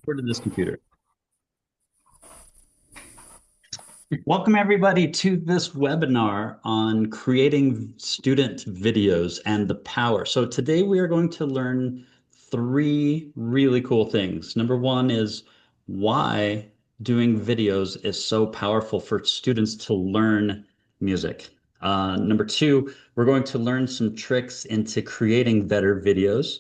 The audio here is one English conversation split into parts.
Where did this computer? Welcome everybody to this webinar on creating student videos and the power. So today we are going to learn three really cool things. Number one is why doing videos is so powerful for students to learn music. Number two, we're going to learn some tricks into creating better videos.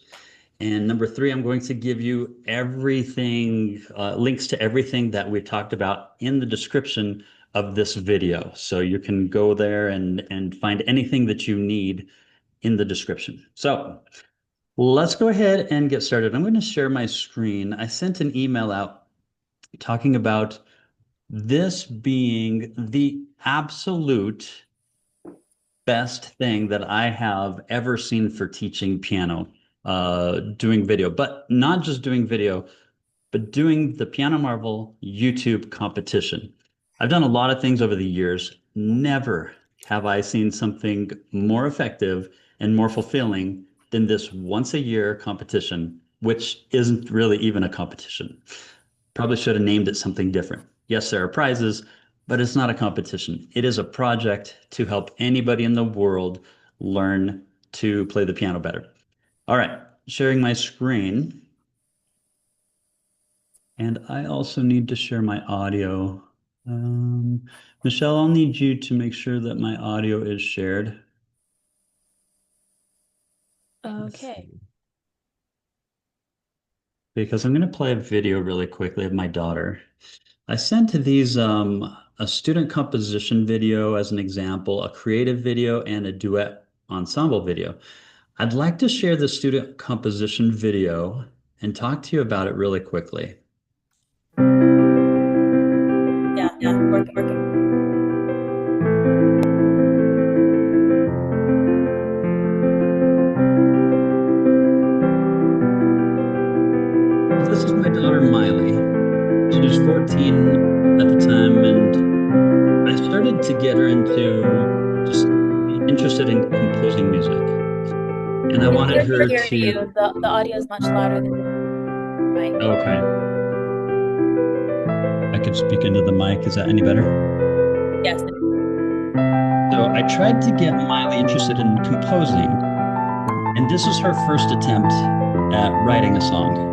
And number three, I'm going to give you everything, links to everything that we talked about in the description of this video. So you can go there and find anything that you need in the description. So let's go ahead and get started. I'm going to share my screen. I sent an email out talking about this being the absolute best thing that I have ever seen for teaching piano, doing video, but not just doing video, but doing the Piano Marvel YouTube competition. I've done a lot of things over the years. Never have I seen something more effective and more fulfilling than this once a year competition, which isn't really even a competition. Probably should have named it something different. Yes, there are prizes, but it's not a competition. It is a project to help anybody in the world learn to play the piano better. All right, sharing my screen. And I also need to share my audio. Michelle, I'll need you to make sure that my audio is shared. Okay. Because I'm going to play a video really quickly of my daughter. I sent these a student composition video as an example, a creative video, and a duet ensemble video. I'd like to share the student composition video and talk to you about it really quickly. Yeah, working. This is my daughter Miley. She was 14 at the time, and I started to get her into just interested in composing music. And I wanted It's her hard to hear you. to, The audio is much louder than the mic. okay, I could speak into the mic. Is that any better? Yes. So I tried to get Miley interested in composing, and this was her first attempt at writing a song.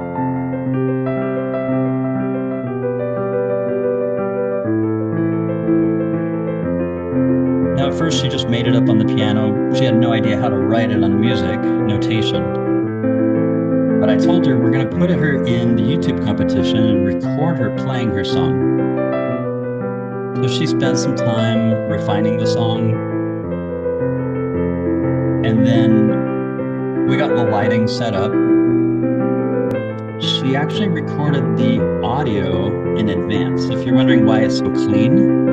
Now, at first, she just made it up on the piano. She had no idea how to write it on music notation. But I told her we're going to put her in the YouTube competition and record her playing her song. So she spent some time refining the song. And then we got the lighting set up. She actually recorded the audio in advance. If you're wondering why it's so clean,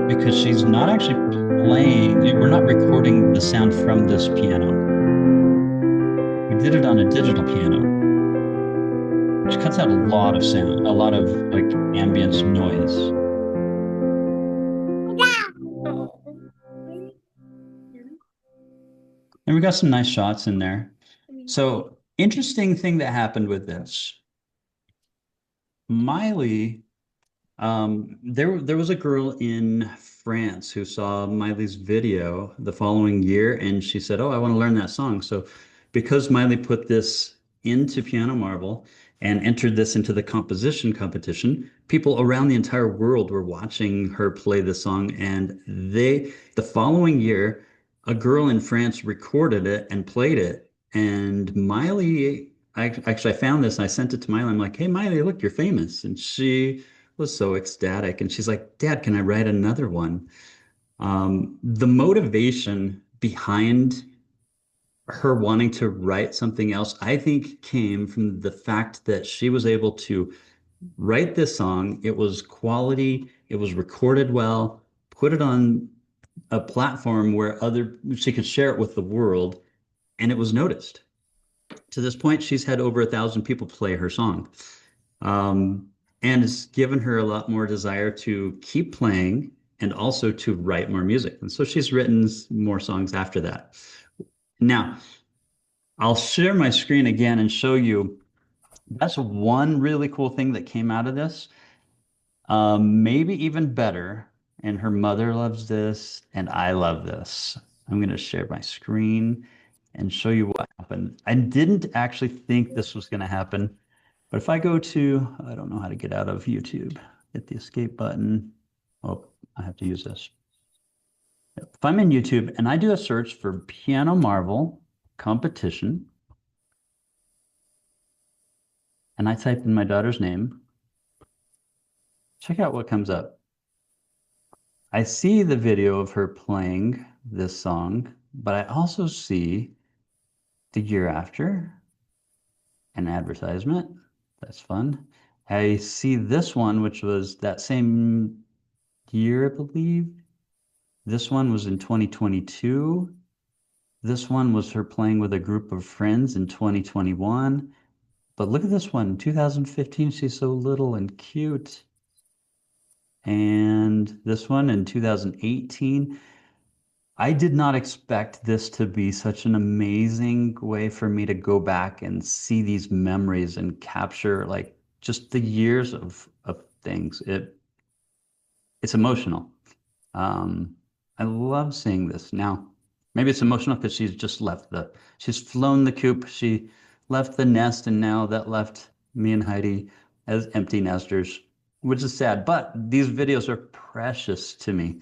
because she's not actually playing, we're not recording the sound from this piano. We did it on a digital piano, which cuts out a lot of sound, a lot of like ambient noise. And we got some nice shots in there. So interesting thing that happened with this. Miley, there was a girl in France who saw Miley's video the following year, and she said, "Oh, I want to learn that song." So, because Miley put this into Piano Marvel and entered this into the composition competition, people around the entire world were watching her play the song, and the following year, a girl in France recorded it and played it, and Miley. I found this and I sent it to Miley. I'm like, "Hey, Miley, look, you're famous," and she was so ecstatic. And she's like, "Dad, can I write another one?" The motivation behind her wanting to write something else, I think, came from the fact that she was able to write this song. It was quality, it was recorded well, put it on a platform where she could share it with the world, and it was noticed. To this point, she's had over 1,000 people play her song. And it's given her a lot more desire to keep playing and also to write more music. And so she's written more songs after that. Now, I'll share my screen again and show you That's one really cool thing that came out of this. Maybe even better, and her mother loves this, and I love this. I'm going to share my screen and show you what happened. I didn't actually think this was going to happen, but if I go to, I don't know how to get out of YouTube, hit the escape button. Oh, I have to use this. If I'm in YouTube and I do a search for Piano Marvel competition, and I type in my daughter's name, check out what comes up. I see the video of her playing this song, but I also see the year after an advertisement. That's fun. I see this one, which was that same year, I believe. This one was in 2022. This one was her playing with a group of friends in 2021. But look at this one, 2015. She's so little and cute. And this one in 2018. I did not expect this to be such an amazing way for me to go back and see these memories and capture like just the years of things. It's emotional. I love seeing this. Now, maybe it's emotional because she's flown the coop, she left the nest, and now that left me and Heidi as empty nesters, which is sad. But these videos are precious to me.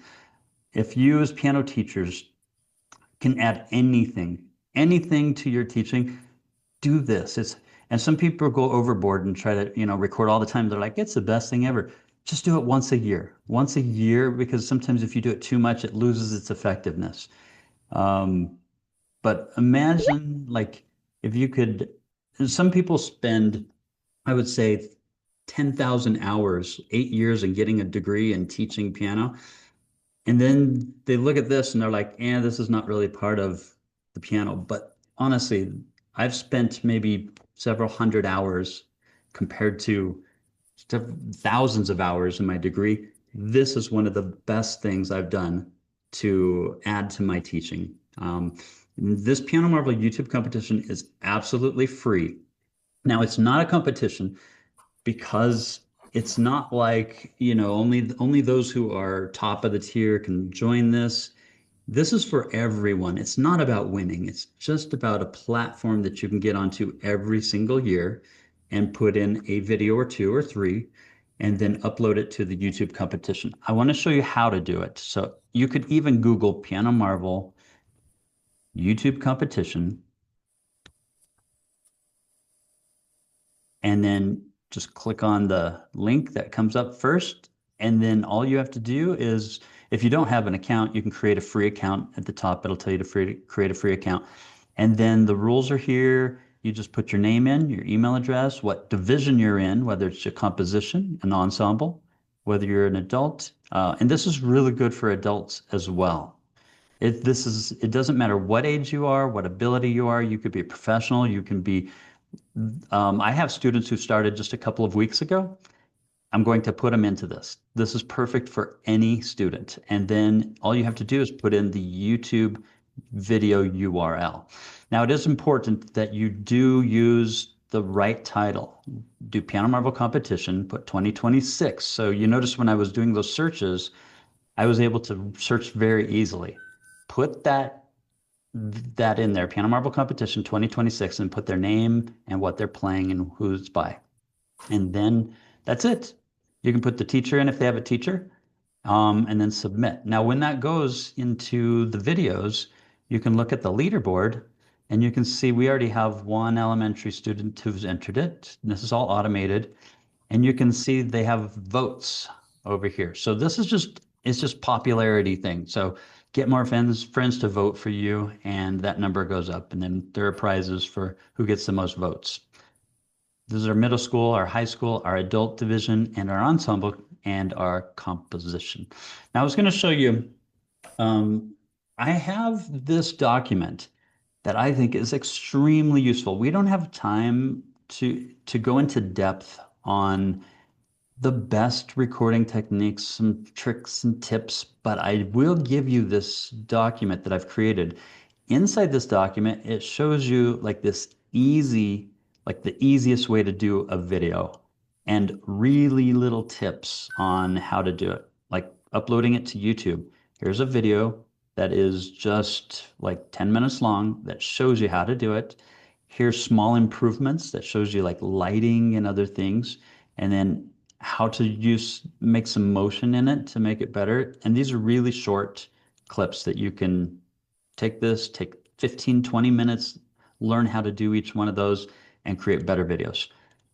If you as piano teachers can add anything to your teaching, do this. And some people go overboard and try to, record all the time. They're like, it's the best thing ever. Just do it once a year, because sometimes if you do it too much, it loses its effectiveness. But imagine like if you could, some people spend, I would say, 10,000 hours, 8 years in getting a degree in teaching piano. And then they look at this and they're like, this is not really part of the piano. But honestly, I've spent maybe several hundred hours compared to thousands of hours in my degree. This is one of the best things I've done to add to my teaching. This Piano Marvel YouTube competition is absolutely free. Now, it's not a competition because it's not like, only those who are top of the tier can join this. This is for everyone. It's not about winning. It's just about a platform that you can get onto every single year and put in a video or two or three and then upload it to the YouTube competition. I want to show you how to do it. So you could even Google Piano Marvel YouTube competition and then just click on the link that comes up first. And then all you have to do is, if you don't have an account, you can create a free account at the top. It'll tell you to create a free account. And then the rules are here. You just put your name in, your email address, what division you're in, whether it's a composition, an ensemble, whether you're an adult. And this is really good for adults as well. It doesn't matter what age you are, what ability you are. You could be a professional. You can be I have students who started just a couple of weeks ago. I'm going to put them into this. This is perfect for any student. And then all you have to do is put in the YouTube video URL. Now, it is important that you do use the right title. Do Piano Marvel competition, put 2026. So you notice when I was doing those searches, I was able to search very easily. Put that in there, Piano Marvel competition 2026, and put their name and what they're playing and who it's by. And then that's it. You can put the teacher in if they have a teacher, and then submit. Now, when that goes into the videos, you can look at the leaderboard and you can see we already have one elementary student who's entered it. This is all automated. And you can see they have votes over here. So this is just popularity thing. So get more friends to vote for you, and that number goes up. And then there are prizes for who gets the most votes. This is our middle school, our high school, our adult division, and our ensemble, and our composition. Now I was going to show you, I have this document that I think is extremely useful. We don't have time to go into depth on the best recording techniques, some tricks and tips, but I will give you this document that I've created. Inside this document, it shows you like this easy like the easiest way to do a video and really little tips on how to do it, like uploading it to YouTube. Here's a video that is just like 10 minutes long that shows you how to do it. Here's small improvements that shows you like lighting and other things, and then how to make some motion in it to make it better. And these are really short clips that you can take 15, 20 minutes, learn how to do each one of those and create better videos.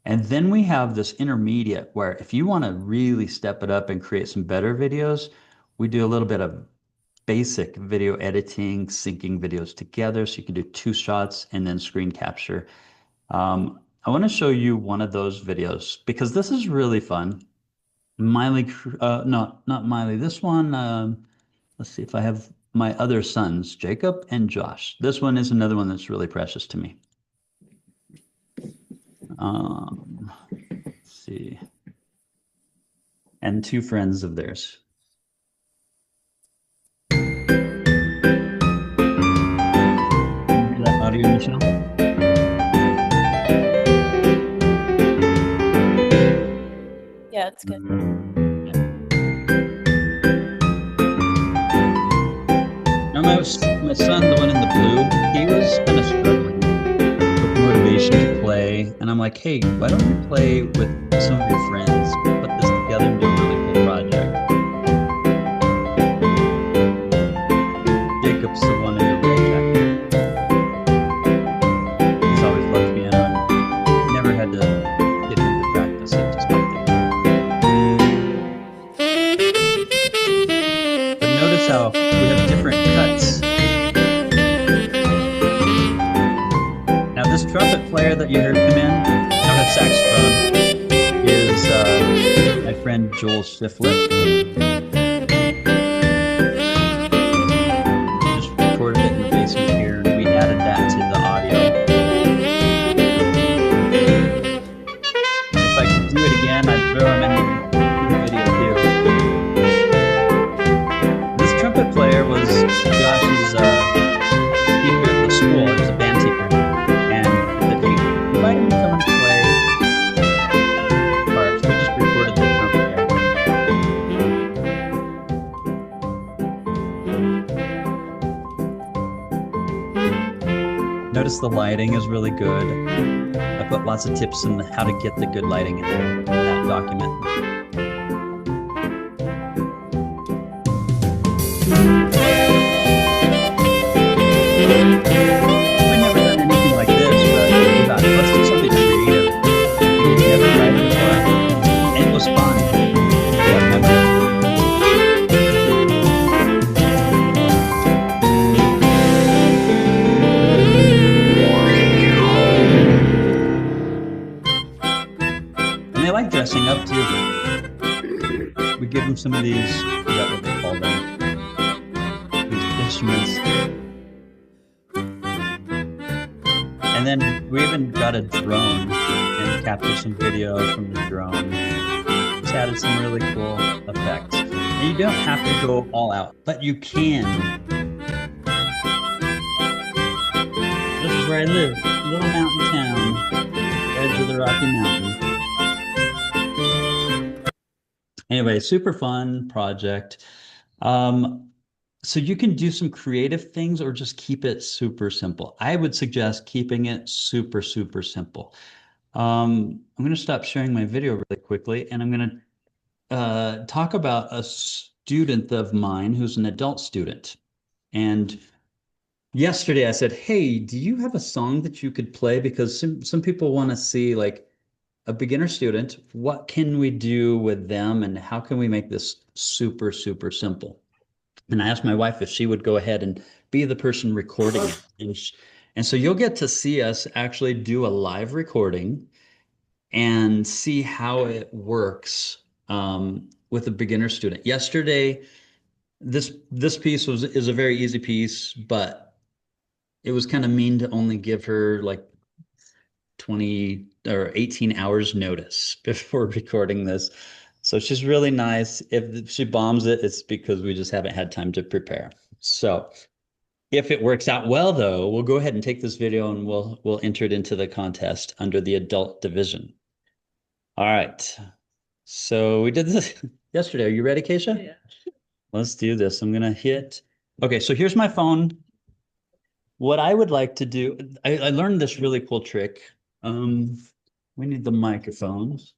And then we have this intermediate where if you want to really step it up and create some better videos, we do a little bit of basic video editing, syncing videos together. So you can do 2 shots and then screen capture. I want to show you one of those videos because this is really fun. Miley, no, not Miley. This one, let's see if I have my other sons, Jacob and Josh. This one is another one that's really precious to me. Let's see. And 2 friends of theirs. Hear that audio, Michelle? Yeah, it's good. Now my son, the one in the blue, he was kind of struggling with motivation to play. And I'm like, hey, why don't you play with some of your friends? Put this together and do a really cool project. Jacob's the one in the red jacket. He's always loved piano. Never had to get him to practice it, just like that. But notice how we have different cuts. Now this trumpet player that you heard come in, or saxophone, is my friend Joel Shiflett. Just recorded it in the basement here, and we added that to the audio. If I could do it again, I'd throw him in the video too. This trumpet player was Josh's teacher at the school. He was a band teacher, and he invited me to come and play parts. We just recorded the trumpet there. Notice the lighting is really good. I put lots of tips on how to get the good lighting in that document. We've never done anything like this, but we thought, let's do something creative. We've never tried it before, and it was fun. Yeah, remember? And they like dressing up too. We give them some of these, I forgot what they call them, these instruments. And then we even got a drone and captured some video from the drone. It's added some really cool effects. And you don't have to go all out, but you can. This is where I live, little mountain town, edge of the Rocky Mountain. Anyway, super fun project. So you can do some creative things or just keep it super simple. I would suggest keeping it super, super simple. I'm going to stop sharing my video really quickly, and I'm going to talk about a student of mine who's an adult student. And yesterday I said, hey, do you have a song that you could play? Because some people want to see like a beginner student, what can we do with them and how can we make this super, super simple? And I asked my wife if she would go ahead and be the person recording it. And so you'll get to see us actually do a live recording and see how it works with a beginner student. Yesterday, this piece is a very easy piece, but it was kind of mean to only give her like 20 or 18 hours notice before recording this. So she's really nice. If she bombs it, it's because we just haven't had time to prepare. So If it works out well, though, we'll go ahead and take this video and we'll enter it into the contest under the adult division. All right. So we did this yesterday. Are you ready, Keisha? Yeah. Let's do this. I'm gonna hit. Okay, so here's my phone. What I would like to do, I learned this really cool trick. We need the microphones.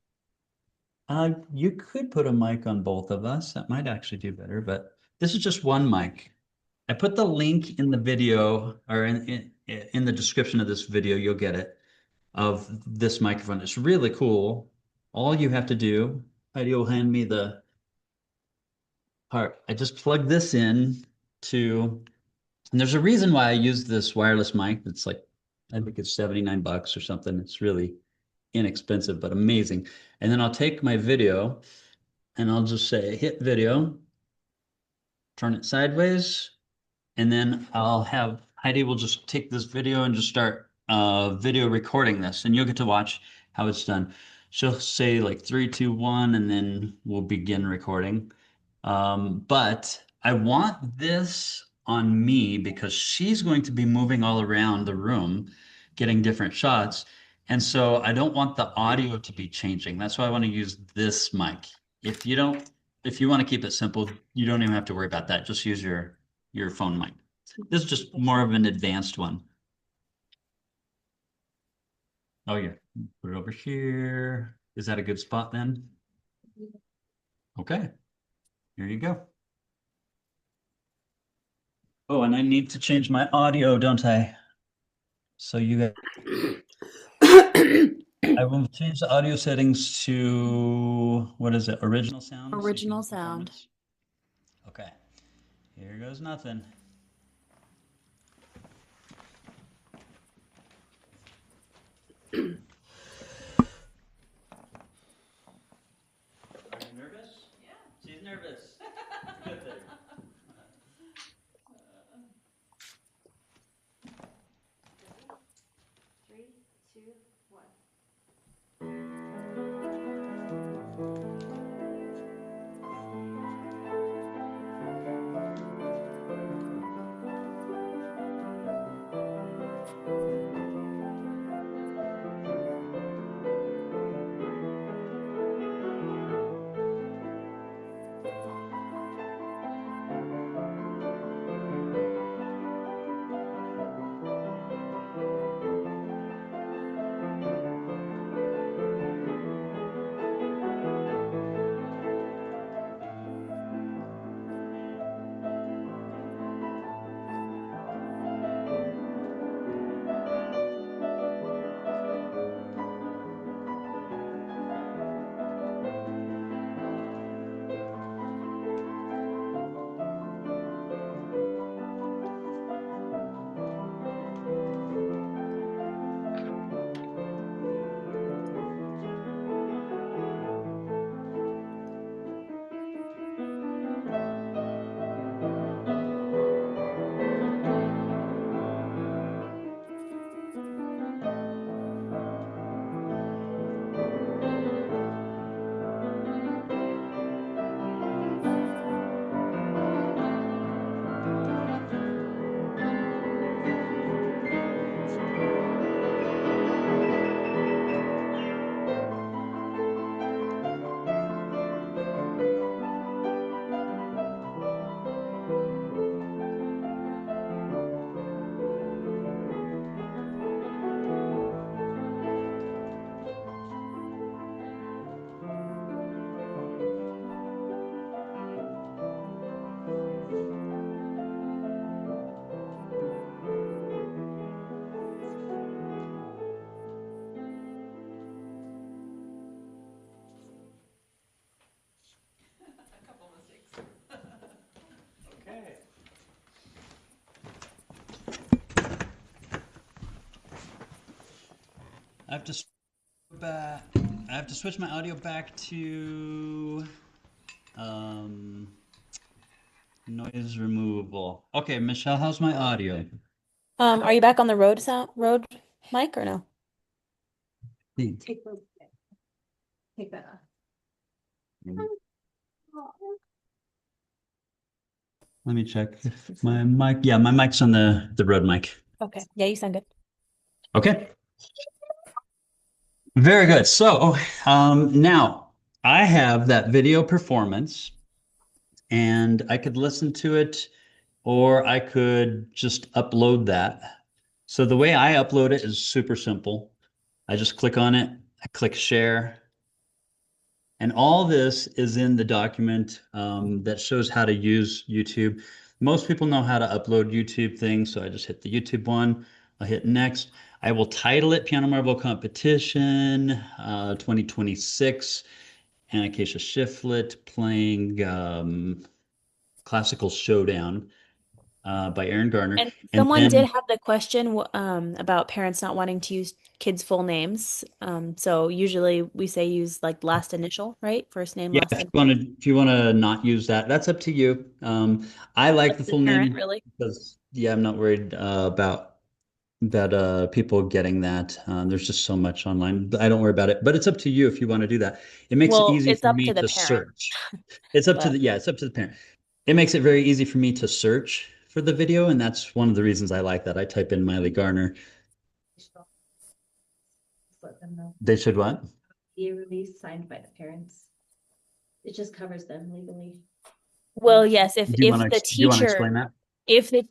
You could put a mic on both of us. That might actually do better, but this is just one mic. I put the link in the video or in the description of this video, you'll get it, of this microphone. It's really cool. All you have to do, Heidi will hand me the part. I just plug this in to, and there's a reason why I use this wireless mic. It's like, I think it's 79 bucks or something. It's really inexpensive, but amazing. And then I'll take my video and I'll just say hit video, turn it sideways, and then I'll have Heidi will just take this video and just start video recording this, and you'll get to watch how it's done. She'll say like 3, 2, 1, and then we'll begin recording. But I want this on me because she's going to be moving all around the room, getting different shots. And so I don't want the audio to be changing. That's why I want to use this mic. If you don't, if you want to keep it simple, you don't even have to worry about that. Just use your phone mic. This is just more of an advanced one. Oh yeah, put it over here. Is that a good spot then? Okay, here you go. Oh, and I need to change my audio, don't I? So I will change the audio settings to, what is it, original sound? Original sound. Okay, here goes nothing. Are you nervous? Yeah. She's nervous. Good thing. 3, 2, 1. Okay. I have to back. I have to switch my audio back to noise removable. Okay, Michelle, how's my audio? Are you back on the road mic or no? Take that off. Let me check if my mic. Yeah, my mic's on the Rode mic. Okay. Yeah, you sound good. Okay. Very good. So now I have that video performance and I could listen to it or I could just upload that. So the way I upload it is super simple. I just click on it, I click share, and all this is in the document that shows how to use YouTube. Most people know how to upload YouTube things, so I just hit the YouTube one. I'll hit next. I will title it Piano Marble Competition 2026, and Acacia Shiflett playing Classical Showdown by Aaron Garner. And And someone did then, have the question about parents not wanting to use kids' full names. So usually we say use like last initial, right? First name, yeah, last if name. you want to not use that, that's up to you. I like Up the to the full parent, name really. because, yeah, I'm not worried about that people getting that. There's just so much online. I don't worry about it, but it's up to you if you want to do that. It makes it Well, easy it's for up me to the to parent, search. It's up to but the, yeah, it's up to the parent. It makes it very easy for me to search for the video, and that's one of the reasons I like that. I type in Miley Garner. Just let them know. They should what? Be release signed by the parents. It just covers them legally. well, yes, if Do you want to the do you want to teacher explain that? if the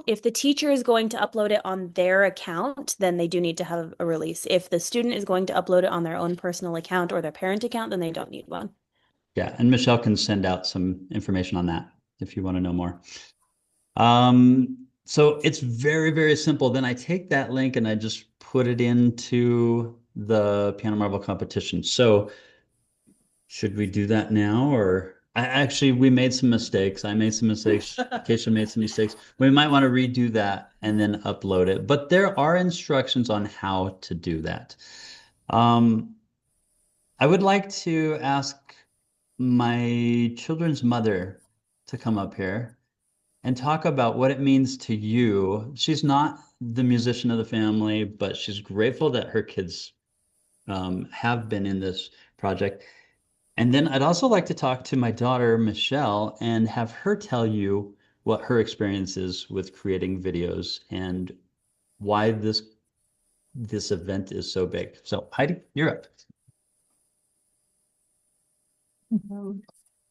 if the teacher is going to upload it on their account, then they do need to have a release. If the student is going to upload it on their own personal account or their parent account, then they don't need one. Yeah, and Michelle can send out some information on that if you want to know more. So it's very, very simple. Then I take that link and I just put it into the Piano Marble competition. So should we do that now or we made some mistakes. I made some mistakes. Keisha made some mistakes. We might want to redo that and then upload it. But there are instructions on how to do that. Um, I would like to ask my children's mother to come up here and talk about what it means to you. She's not the musician of the family, but she's grateful that her kids have been in this project. And then I'd also like to talk to my daughter, Michelle, and have her tell you what her experience is with creating videos and why this event is so big. So Heidi, you're up.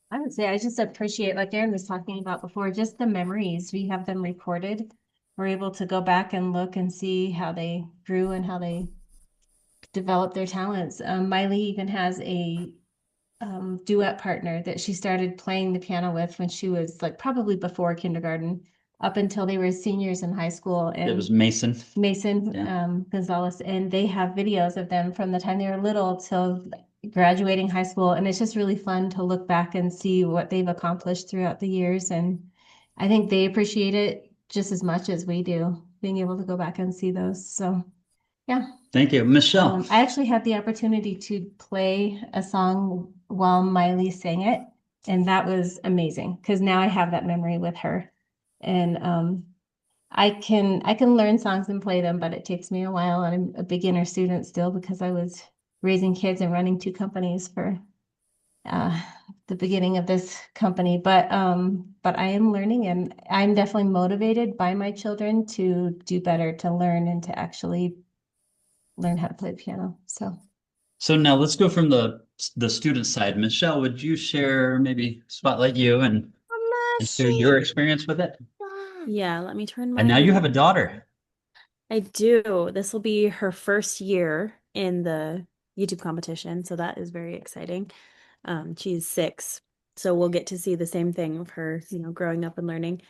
I would say I just appreciate, like Aaron was talking about before, just the memories. We have them recorded. We're able to go back and look and see how they grew and how they developed their talents. Miley even has a duet partner that she started playing the piano with when she was like probably before kindergarten, up until they were seniors in high school. It And was Mason. Mason Yeah. Gonzalez, and they have videos of them from the time they were little till graduating high school. And it's just really fun to look back and see what they've accomplished throughout the years. And I think they appreciate it just as much as we do, being able to go back and see those. So, yeah. Thank you. Michelle. I actually had the opportunity to play a song while Miley sang it, and that was amazing because now I have that memory with her. And I can learn songs and play them, but it takes me a while. And I'm a beginner student still because I was raising kids and running 2 companies for the beginning of this company. But I am learning, and I'm definitely motivated by my children to do better, to learn, and to actually learn how to play the piano. So now let's go from the student side. Michelle, would you share, maybe spotlight you and share your experience with it? Yeah, let me turn And now you have a daughter. I do. This will be her first year in the YouTube competition, so that is very exciting. She's 6, so we'll get to see the same thing of her, growing up and learning.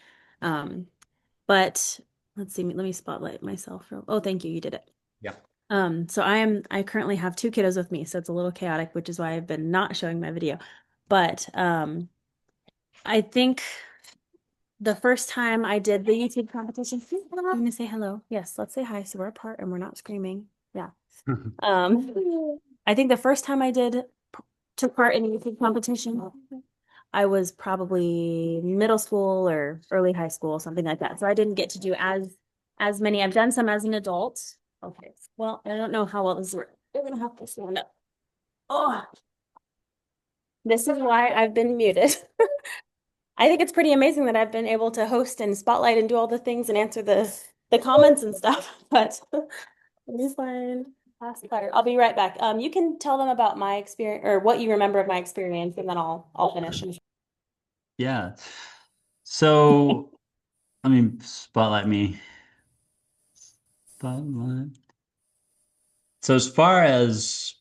But let's see, let me spotlight myself. Oh, thank you, you did it. Yeah. So I currently have 2 kiddos with me, so it's a little chaotic, which is why I've been not showing my video. But I think the first time I did the YouTube competition, I'm gonna say hello. Yes, let's say hi. So we're apart and we're not screaming. Yeah. I think the first time I took part in a YouTube competition, I was probably middle school or early high school, something like that. So I didn't get to do as many. I've done some as an adult. Okay. Well, I don't know how well this works. We're gonna have to stand up. Oh, this is why I've been muted. I think it's pretty amazing that I've been able to host and spotlight and do all the things and answer the comments and stuff. But let me find last letter. I'll be right back. You can tell them about my experience or what you remember of my experience, and then I'll finish. Yeah. So, I mean, spotlight me. Spotlight. So as far as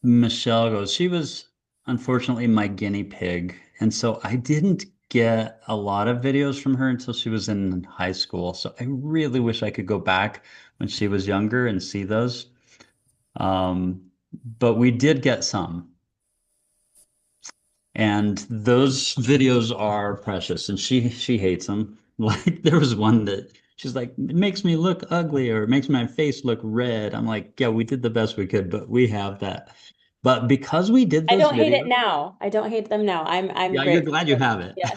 Michelle goes, she was unfortunately my guinea pig. And so I didn't get a lot of videos from her until she was in high school. So I really wish I could go back when she was younger and see those. Um, but we did get some. And those videos are precious, and she hates them. Like there was one that she's like, it makes me look ugly or it makes my face look red. I'm like, yeah, we did the best we could, but we have that. But because we did I those don't hate it videos, now. I don't hate them now. I'm yeah, you're grateful glad you for have it. yes.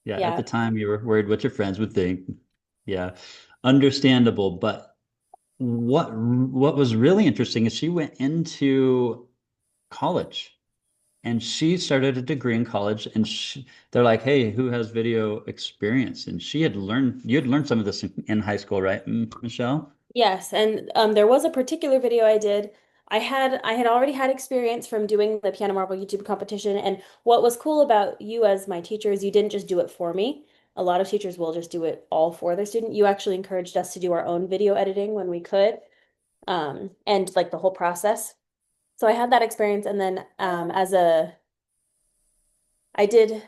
Yeah, at the Yeah. time you were worried what your friends would think. Yeah, understandable. But what was really interesting is she went into college. And she started a degree in college, and they're like, "Hey, who has video experience?" And you had learned some of this in high school, right, Michelle? Yes, and there was a particular video I did. I had already had experience from doing the Piano Marble YouTube competition, and what was cool about you as my teacher is you didn't just do it for me. A lot of teachers will just do it all for their student. You actually encouraged us to do our own video editing when we could, and like the whole process. So I had that experience, and then I did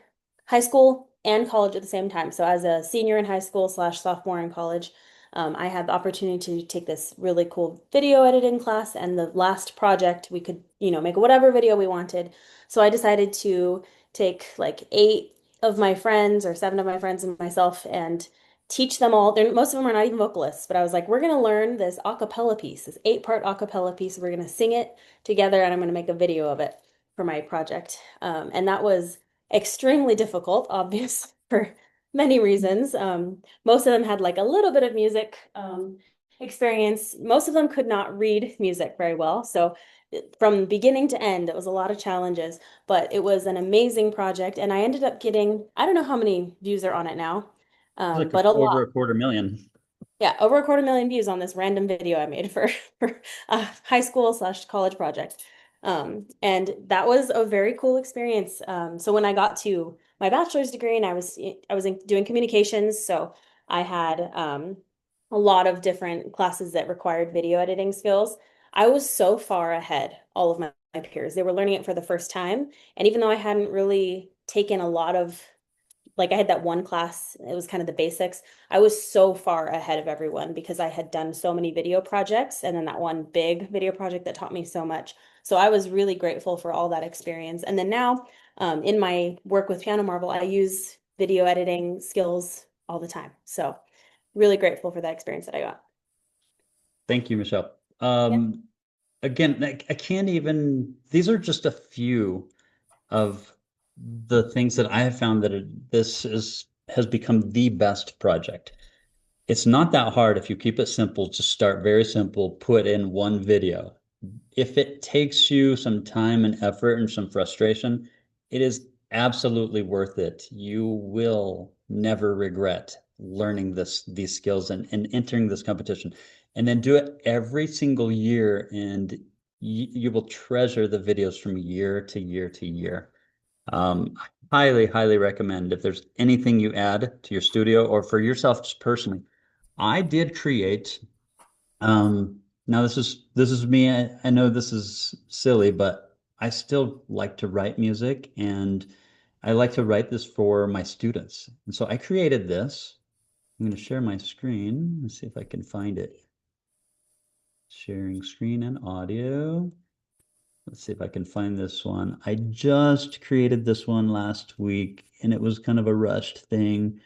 high school and college at the same time. So as a senior in high school slash sophomore in college, I had the opportunity to take this really cool video editing class. And the last project, we could, make whatever video we wanted. So I decided to take like 8 of my friends or 7 of my friends and myself and teach them all. Most of them are not even vocalists, but I was like, we're going to learn this a cappella piece, this 8-part a cappella piece. We're going to sing it together and I'm going to make a video of it for my project. And that was extremely difficult, obvious for many reasons. Most of them had like a little bit of music experience. Most of them could not read music very well. So from beginning to end, it was a lot of challenges, but it was an amazing project. And I ended up getting, I don't know how many views are on it now, Like but a over lot. a quarter million. Yeah, over 250,000 views on this random video I made for a high school slash college project. And that was a very cool experience. So when I got to my bachelor's degree and I was doing communications, so I had a lot of different classes that required video editing skills. I was so far ahead all of my peers. They were learning it for the first time, and even though I hadn't really taken a lot of like I had that one class, it was kind of the basics. I was so far ahead of everyone because I had done so many video projects and then that one big video project that taught me so much. So I was really grateful for all that experience. And then now, in my work with Piano Marble, I use video editing skills all the time. So really grateful for that experience that I got. Thank you, Michelle. Yeah. Again, I can't even, these are just a few of the things that I have found that has become the best project. It's not that hard if you keep it simple, just start very simple, put in one video. If it takes you some time and effort and some frustration, it is absolutely worth it. You will never regret learning these skills and entering this competition. And then do it every single year, and you will treasure the videos from year to year to year. Highly, highly recommend if there's anything you add to your studio or for yourself just personally. I did create, now this is me. I know this is silly, but I still like to write music and I like to write this for my students. And so I created this. I'm going to share my screen. Let's see if I can find it. Sharing screen and audio. Let's see if I can find this one. I just created this one last week and it was kind of a rushed thing.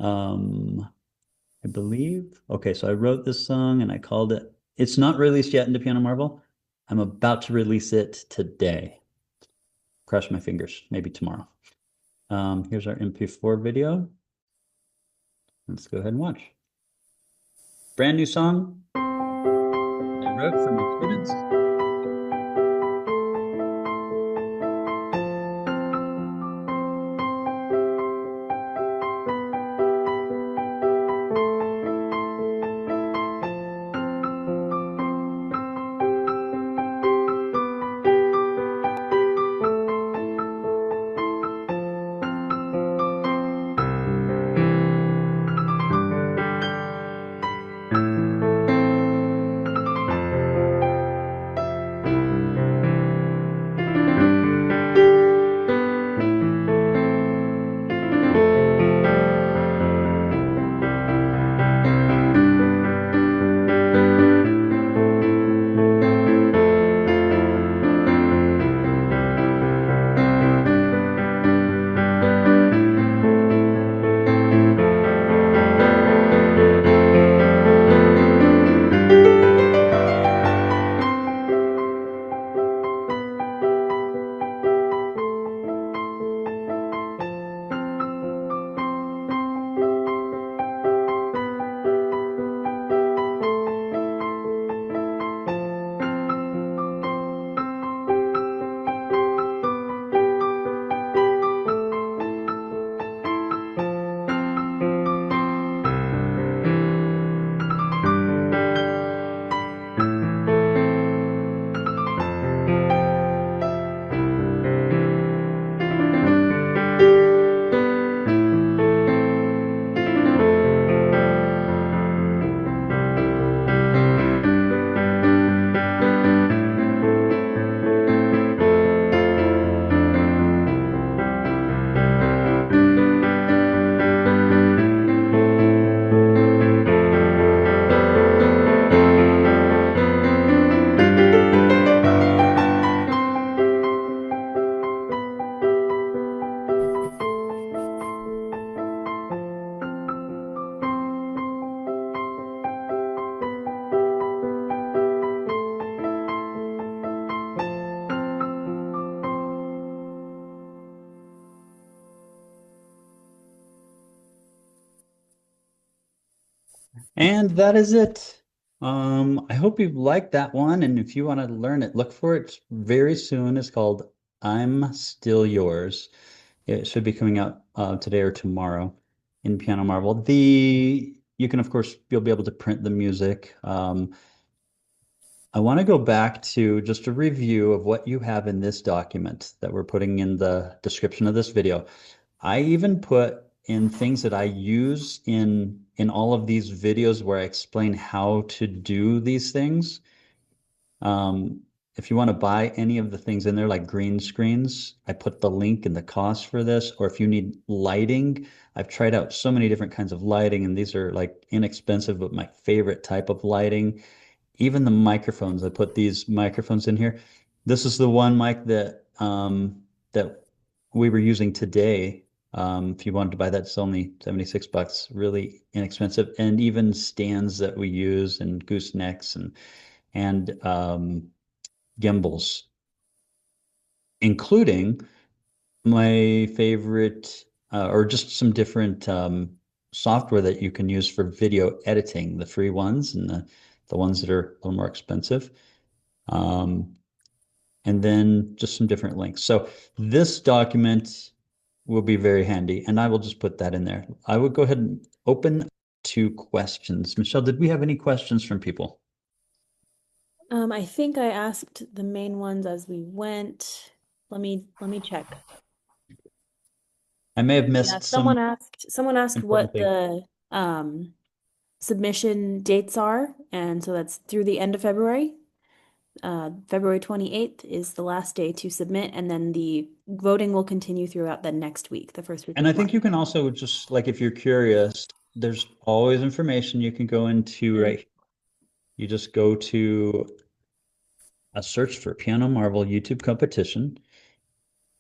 I believe. Okay, so I wrote this song and I called it. It's not released yet into Piano Marble. I'm about to release it today. Cross my fingers, maybe tomorrow. Here's our MP4 video. Let's go ahead and watch. Brand new song I wrote for my students. And that is it. I hope you liked that one. And if you want to learn it, look for it very soon. It's called I'm Still Yours. It should be coming out today or tomorrow in Piano Marvel. You can, of course, you'll be able to print the music. I want to go back to just a review of what you have in this document that we're putting in the description of this video. I even put in things that I use in all of these videos where I explain how to do these things. If you want to buy any of the things in there, like green screens, I put the link and the cost for this. Or if you need lighting, I've tried out so many different kinds of lighting, and these are like inexpensive, but my favorite type of lighting. Even the microphones, I put these microphones in here. This is the one mic that we were using today. If you wanted to buy that, it's only $76, really inexpensive. And even stands that we use and goosenecks and gimbals, including my favorite or just some different software that you can use for video editing, the free ones and the ones that are a little more expensive. And then just some different links. So this document will be very handy, and I will just put that in there. I would go ahead and open to questions. Michelle, did we have any questions from people? I think I asked the main ones as we went. Let me check. I may have Yeah, missed someone some asked important what thing. the submission dates are, and so that's through the end of February. February 28th is the last day to submit, and then the voting will continue throughout the next week, the first week And of I think March. you can also just, like, if you're curious, there's always information you can go into, right? You just go to a search for Piano Marvel YouTube competition,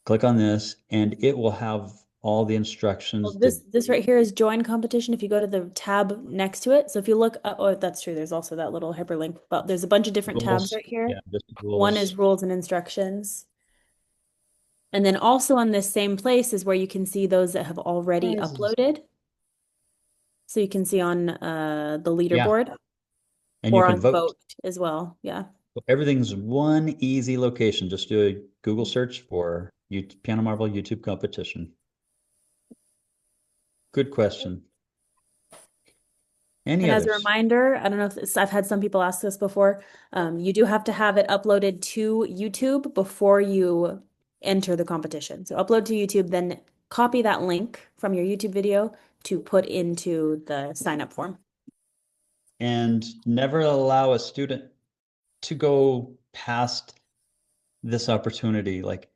click on this, and it will have all the Well, instructions this right here is join competition. If you go to the tab next to it, so if you look, oh, that's true. There's also that little hyperlink, but there's a bunch of different tabs rules. right here. Yeah, just One rules. is rules and instructions. And then also on this same place is where you can see those that have already Prizes. uploaded. So you can see on the Yeah, leaderboard and you or can on vote. vote as well. Yeah. Everything's one easy location. Just do a Google search for Piano Marvel YouTube competition. Good question. Any And as a others? reminder, I don't know if I've had some people ask this before. You do have to have it uploaded to YouTube before you enter the competition. So upload to YouTube, then copy that link from your YouTube video to put into the sign up form. And never allow a student to go past this opportunity. Like,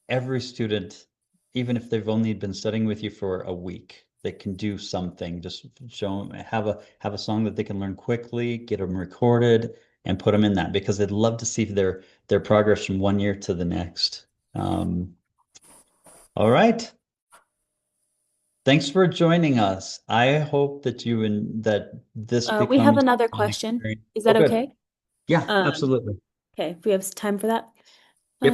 every student, even if they've only been studying with you for a week, they can do something. Just show them, have a song that they can learn quickly, get them recorded, and put them in that, because they'd love to see their progress from one year to the next. All right. Thanks for joining us. I hope that that this We have becomes another an question. experience. Is Oh, that good. okay? Yeah, Um, absolutely. okay, if we have time for that. Yep.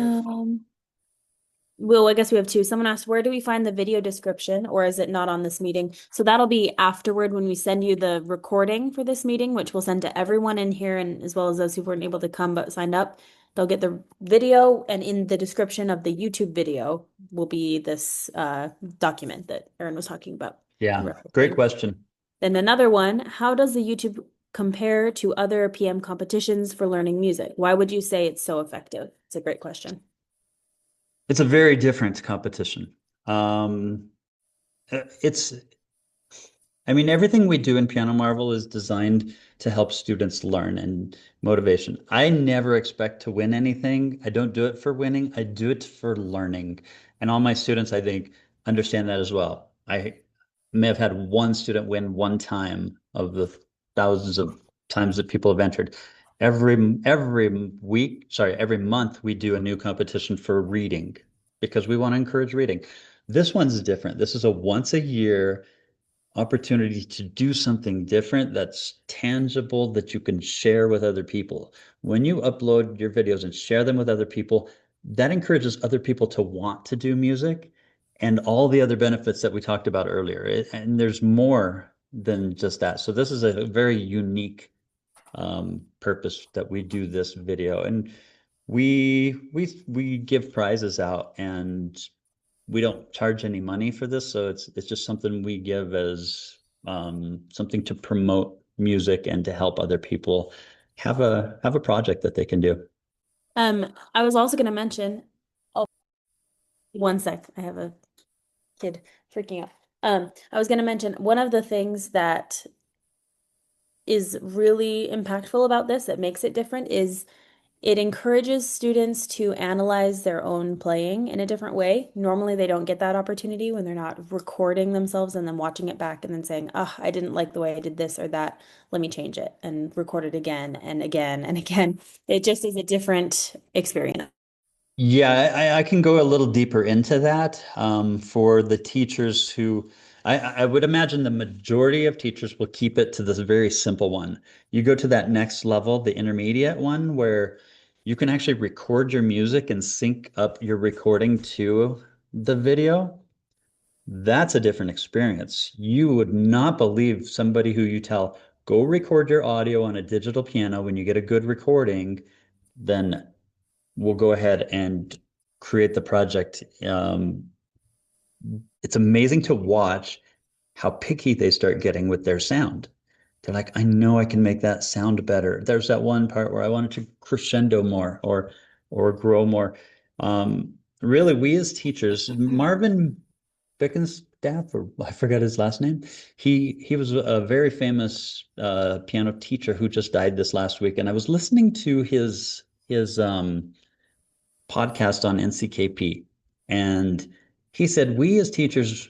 Well, I guess we have two. Someone asked, where do we find the video description, or is it not on this meeting? So that'll be afterward when we send you the recording for this meeting, which we'll send to everyone in here, and as well as those who weren't able to come but signed up. They'll get the video, and in the description of the YouTube video will be this document that Erin was talking about. Yeah, great question. Then another one, how does the YouTube compare to other PM competitions for learning music? Why would you say it's so effective? It's a great question. It's a very different competition. It's, I mean, everything we do in Piano Marvel is designed to help students learn and motivation. I never expect to win anything. I don't do it for winning. I do it for learning. And all my students, I think, understand that as well. I may have had one student win one time of the thousands of times that people have entered. Every month we do a new competition for reading, because we want to encourage reading. This one's different. This is a once a year opportunity to do something different that's tangible, that you can share with other people. When you upload your videos and share them with other people, that encourages other people to want to do music and all the other benefits that we talked about earlier. And there's more than just that. So this is a very unique purpose that we do this video, and we give prizes out, and we don't charge any money for this, so it's just something we give as something to promote music and to help other people have a project that they can do. I was also going to mention, oh, one sec, I have a kid freaking out. I was going to mention one of the things that is really impactful about this that makes it different is it encourages students to analyze their own playing in a different way. Normally, they don't get that opportunity when they're not recording themselves and then watching it back and then saying, oh, I didn't like the way I did this or that. Let me change it and record it again and again and again. It just is a different experience. Yeah, I can go a little deeper into that for the teachers who I would imagine the majority of teachers will keep it to this very simple one. You go to that next level, the intermediate one, where you can actually record your music and sync up your recording to the video. That's a different experience. You would not believe somebody who you tell, go record your audio on a digital piano when you get a good recording, then we'll go ahead and create the project. It's amazing to watch how picky they start getting with their sound. They're like, I know I can make that sound better. There's that one part where I wanted to crescendo more or grow more. Really, we as teachers, Marvin Bickenstaff, or I forgot his last name. He was a very famous piano teacher who just died this last week, and I was listening to his podcast on NCKP, and he said we as teachers,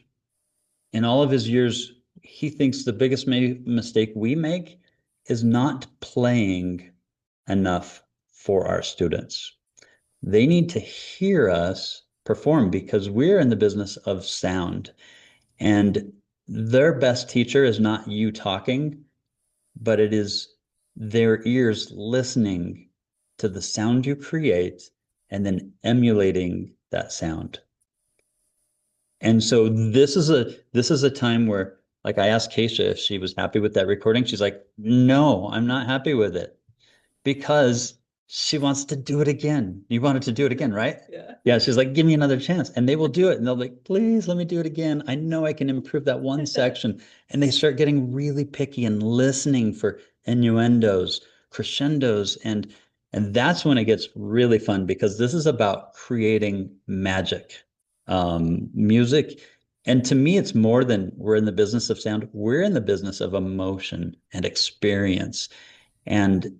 in all of his years, he thinks the biggest mistake we make is not playing enough for our students. They need to hear us perform because we're in the business of sound, and their best teacher is not you talking, but it is their ears listening to the sound you create and then emulating that sound. And so this is a time where, like, I asked Keisha if she was happy with that recording. She's like, no, I'm not happy with it, because she wants to do it again. You wanted to do it again, right? Yeah. Yeah. She's like, give me another chance. And they will do it. And they'll be like, please let me do it again. I know I can improve that one section. And they start getting really picky and listening for innuendos, crescendos. And that's when it gets really fun, because this is about creating magic, music. And to me, it's more than we're in the business of sound. We're in the business of emotion and experience. And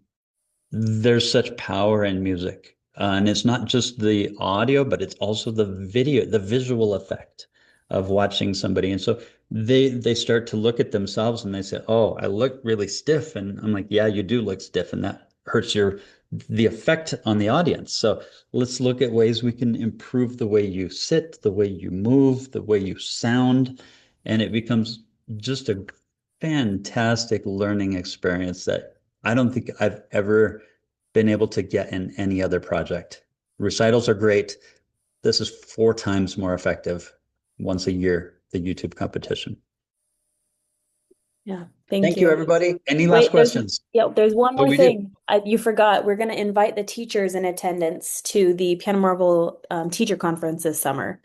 there's such power in music. And it's not just the audio, but it's also the video, the visual effect of watching somebody. And so they start to look at themselves and they say, oh, I look really stiff. And I'm like, yeah, you do look stiff. And that hurts the effect on the audience. So let's look at ways we can improve the way you sit, the way you move, the way you sound. And it becomes just a fantastic learning experience that I don't think I've ever been able to get in any other project. Recitals are great. This is 4 times more effective once a year, the YouTube competition. Yeah. Thank you, everybody. Any last Wait, questions? there's one Oh, more we do. thing. You forgot. We're going to invite the teachers in attendance to the Piano Marvel teacher conference this summer.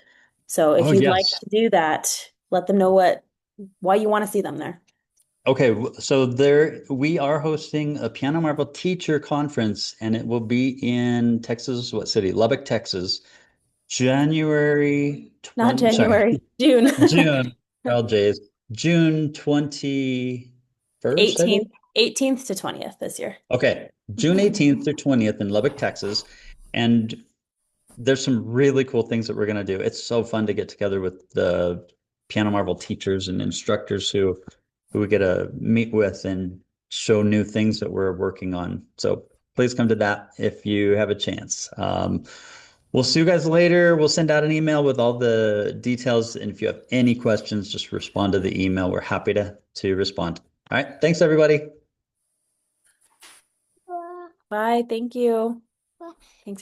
So if Oh, you'd like yes. to do that, let them know why you want to see them there. Okay, so we are hosting a Piano Marvel teacher conference, and it will be in Texas, what city? Lubbock, Texas, January Not 20, sorry, January, June. June, LJ's, June 21st, I think. 18th to 20th this year. Okay, June 18th through 20th in Lubbock, Texas. And there's some really cool things that we're going to do. It's so fun to get together with the Piano Marvel teachers and instructors who we get to meet with and show new things that we're working on. So please come to that if you have a chance. We'll see you guys later. We'll send out an email with all the details. And if you have any questions, just respond to the email. We're happy to respond. All right. Thanks, everybody. Bye. Thank you. Thanks.